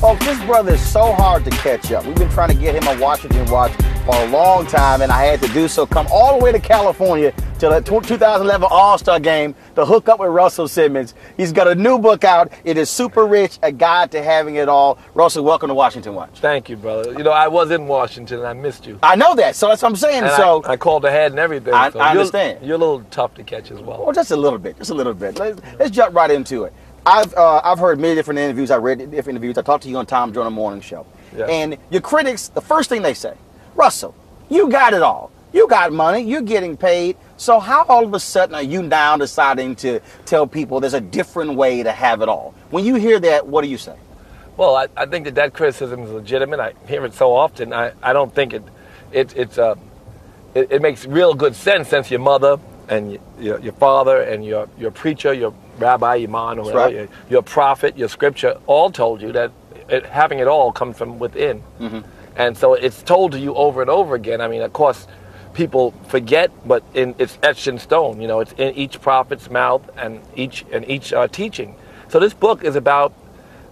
Folks, this brother is so hard to catch up. We've been trying to get him on Washington Watch for a long time, and I had to do so. Come all the way to California to the 2011 All-Star Game to hook up with Russell Simmons. He's got a new book out. It is Super Rich, A Guide to Having It All. Russell, welcome to Washington Watch. Thank you, brother. You know, I was in Washington, and I missed you. I know that, so that's what I'm saying. And so I called ahead and everything. I so understand. You're a little tough to catch as well. Well, just a little bit. Let's jump right into it. I've heard many different interviews. I read different interviews. I talked to you on Tom Joyner Morning Show. Yes. And your critics, the first thing they say, Russell, you got it all. You got money. You're getting paid. So how all of a sudden are you now deciding to tell people there's a different way to have it all? When you hear that, what do you say? Well, I think that criticism is legitimate. I hear it so often. I don't think it makes real good sense since your mother and your father and your preacher, your rabbi, imam, or whatever, right. your prophet, your scripture, all told you that having it all comes from within. Mm-hmm. And so it's told to you over and over again. I mean, of course, people forget, but it's etched in stone. You know, it's in each prophet's mouth and each teaching. So this book is about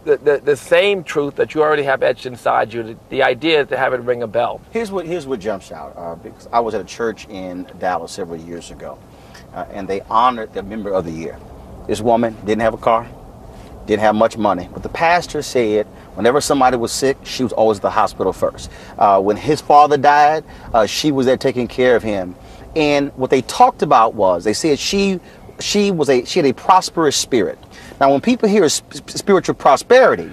the same truth that you already have etched inside you. The idea is to have it ring a bell. Here's what jumps out. Because I was at a church in Dallas several years ago, and they honored the Member of the Year. This woman didn't have a car, didn't have much money, but the pastor said whenever somebody was sick, she was always at the hospital first. When his father died, she was there taking care of him. And what they talked about was, they said she had a prosperous spirit. Now, when people hear spiritual prosperity,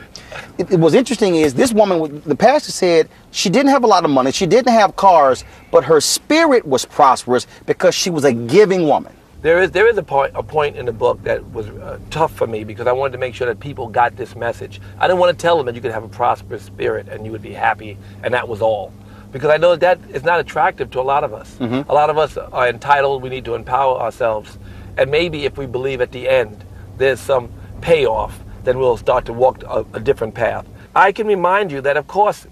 what's interesting is this woman, the pastor said she didn't have a lot of money, she didn't have cars, but her spirit was prosperous because she was a giving woman. There is a point in the book that was tough for me because I wanted to make sure that people got this message. I didn't want to tell them that you could have a prosperous spirit and you would be happy and that was all. Because I know that is not attractive to a lot of us. Mm-hmm. A lot of us are entitled, we need to empower ourselves. And maybe if we believe at the end there's some payoff, then we'll start to walk a different path. I can remind you that, of course,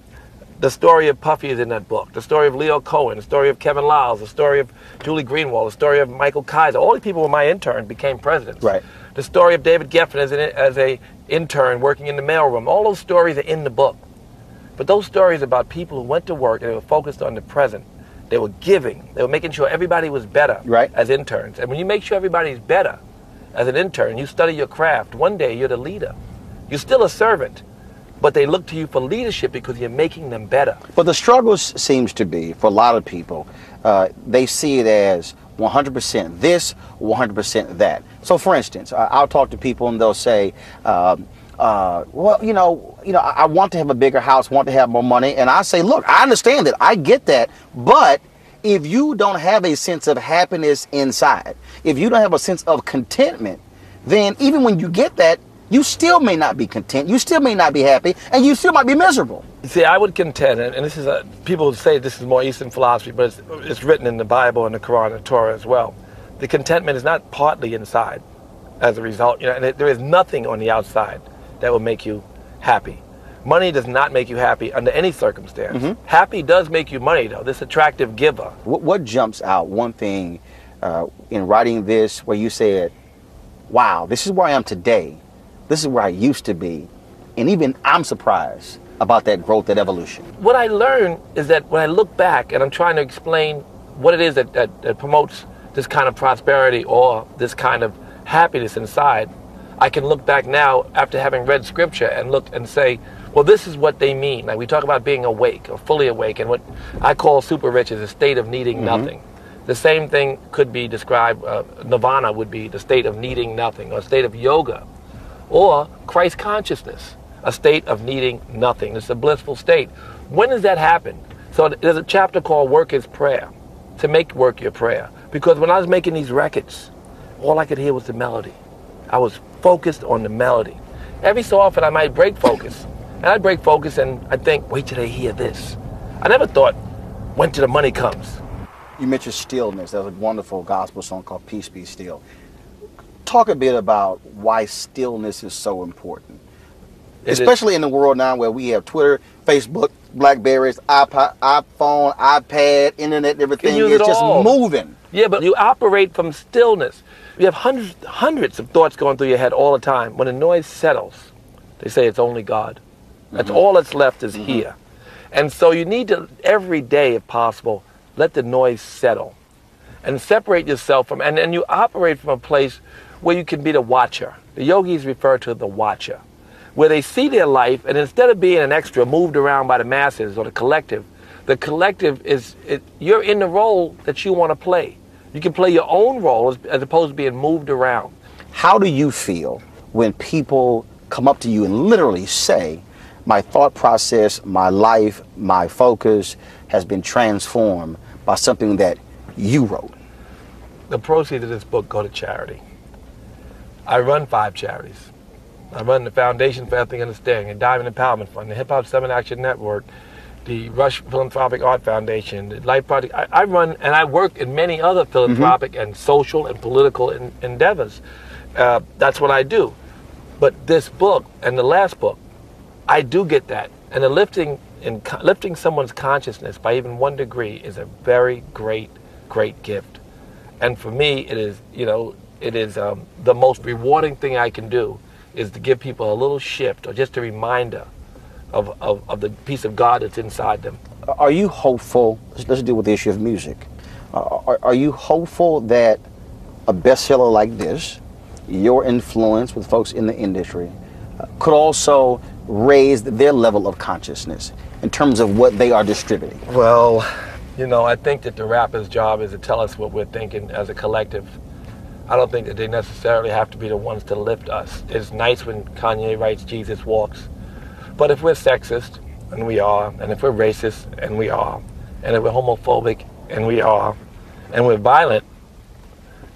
the story of Puffy is in that book. The story of Leo Cohen, the story of Kevin Liles, the story of Julie Greenwald, the story of Michael Kaiser. All these people were my intern, became presidents. Right. The story of David Geffen as a intern working in the mailroom. All those stories are in the book. But those stories about people who went to work and they were focused on the present. They were giving. They were making sure everybody was better as interns. And when you make sure everybody's better as an intern, you study your craft. One day you're the leader. You're still a servant. But they look to you for leadership because you're making them better. But the struggle seems to be, for a lot of people, they see it as 100% this, 100% that. So, for instance, I'll talk to people and they'll say, well, you know, I want to have a bigger house, want to have more money. And I say, look, I understand that. I get that. But if you don't have a sense of happiness inside, if you don't have a sense of contentment, then even when you get that, you still may not be content, you still may not be happy, and you still might be miserable. See, I would contend, and this is people say this is more Eastern philosophy, but it's written in the Bible and the Quran and the Torah as well. The contentment is not partly inside as a result. You know, and there is nothing on the outside that will make you happy. Money does not make you happy under any circumstance. Mm-hmm. Happy does make you money, though, this attractive giver. What jumps out, one thing in writing this, where you said, wow, this is where I am today. This is where I used to be. And even I'm surprised about that growth, that evolution. What I learned is that when I look back and I'm trying to explain what it is that promotes this kind of prosperity or this kind of happiness inside, I can look back now after having read scripture and look and say, well, this is what they mean. Like we talk about being awake or fully awake, and what I call super rich is a state of needing nothing. The same thing could be described, nirvana would be the state of needing nothing, or a state of yoga. Or Christ consciousness, a state of needing nothing. It's a blissful state. When does that happen? So there's a chapter called Work is Prayer, to make work your prayer. Because when I was making these records, all I could hear was the melody. I was focused on the melody. Every so often I might break focus. And I'd break focus and I'd think, wait till they hear this. I never thought, when till the money comes. You mentioned stillness. There's a wonderful gospel song called Peace Be Still. Talk a bit about why stillness is so important, especially in the world now where we have Twitter, Facebook, Blackberries, iPod, iPhone, iPad, internet, and everything. It's just moving. Yeah, but you operate from stillness. You have hundreds of thoughts going through your head all the time. When the noise settles, they say it's only God. That's all that's left is here. And so you need to, every day if possible, let the noise settle and separate yourself from, and you operate from a place where you can be the watcher. The yogis refer to the watcher, where they see their life, and instead of being an extra moved around by the masses or the collective is, you're in the role that you want to play. You can play your own role as opposed to being moved around. How do you feel when people come up to you and literally say, my thought process, my life, my focus has been transformed by something that you wrote? The proceeds of this book go to charity. I run 5 charities. I run the Foundation for Ethnic Understanding, the Diamond Empowerment Fund, the Hip Hop Summit Action Network, the Rush Philanthropic Art Foundation, the Life Project. I run and I work in many other philanthropic and social and political endeavors. That's what I do. But this book and the last book, I do get that. And the lifting someone's consciousness by even 1 degree is a very great gift. And for me, it is the most rewarding thing I can do is to give people a little shift or just a reminder of the piece of God that's inside them. Are you hopeful? Let's deal with the issue of music. Are you hopeful that a bestseller like this, your influence with folks in the industry, could also raise their level of consciousness in terms of what they are distributing? Well, I think that the rapper's job is to tell us what we're thinking as a collective. I don't think that they necessarily have to be the ones to lift us. It's nice when Kanye writes Jesus Walks. But if we're sexist, and we are, and if we're racist, and we are, and if we're homophobic, and we are, and we're violent,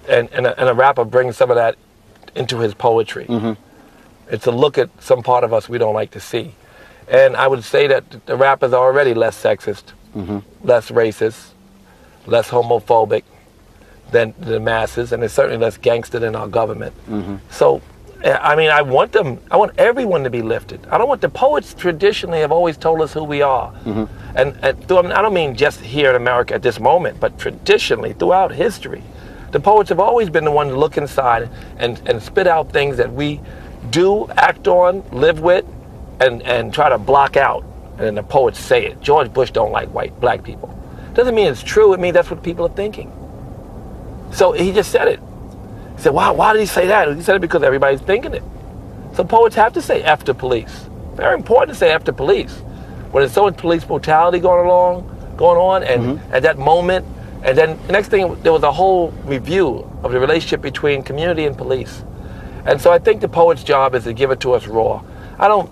and a rapper brings some of that into his poetry, it's a look at some part of us we don't like to see. And I would say that the rappers are already less sexist, less racist, less homophobic than the masses, and they're certainly less gangster than our government. So, I want everyone to be lifted. I don't want the poets traditionally have always told us who we are. And I don't mean just here in America at this moment, but traditionally throughout history. The poets have always been the ones to look inside and spit out things that we do, act on, live with, and try to block out. And then the poets say it. George Bush don't like black people. Doesn't mean it's true. It means that's what people are thinking. So he just said it. He said, wow, why did he say that? He said it because everybody's thinking it. So poets have to say F the police. Very important to say F the police. When there's so much police brutality going on, and at that moment, and then the next thing, there was a whole review of the relationship between community and police. And so I think the poet's job is to give it to us raw. I don't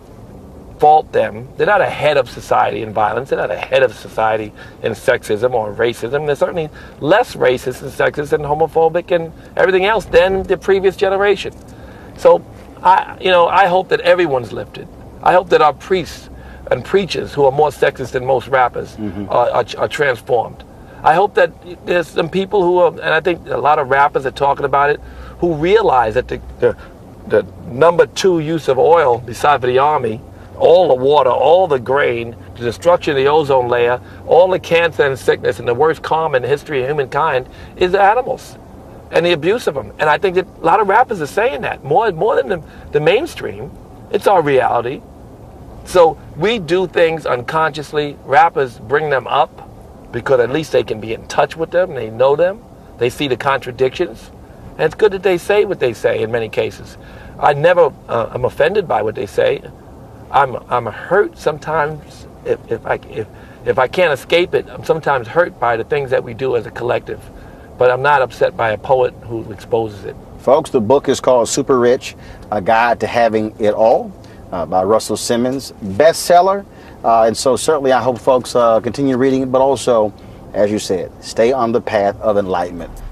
fault them. They're not ahead of society in violence. They're not ahead of society in sexism or racism. They're certainly less racist and sexist and homophobic and everything else than the previous generation. So I hope that everyone's lifted. I hope that our priests and preachers, who are more sexist than most rappers, are transformed. I hope that there's some people who are, and I think a lot of rappers are talking about it, who realize that the number 2 use of oil, besides for the army, all the water, all the grain, the destruction of the ozone layer, all the cancer and sickness, and the worst karma in the history of humankind is the animals and the abuse of them. And I think that a lot of rappers are saying that, more than the mainstream. It's our reality. So we do things unconsciously. Rappers bring them up because at least they can be in touch with them. They know them. They see the contradictions. And it's good that they say what they say in many cases. I never am offended by what they say. I'm hurt sometimes if I can't escape it. I'm sometimes hurt by the things that we do as a collective, but I'm not upset by a poet who exposes it. Folks, the book is called Super Rich, A Guide to Having It All, by Russell Simmons, bestseller. And so certainly I hope folks continue reading it, but also, as you said, stay on the path of enlightenment.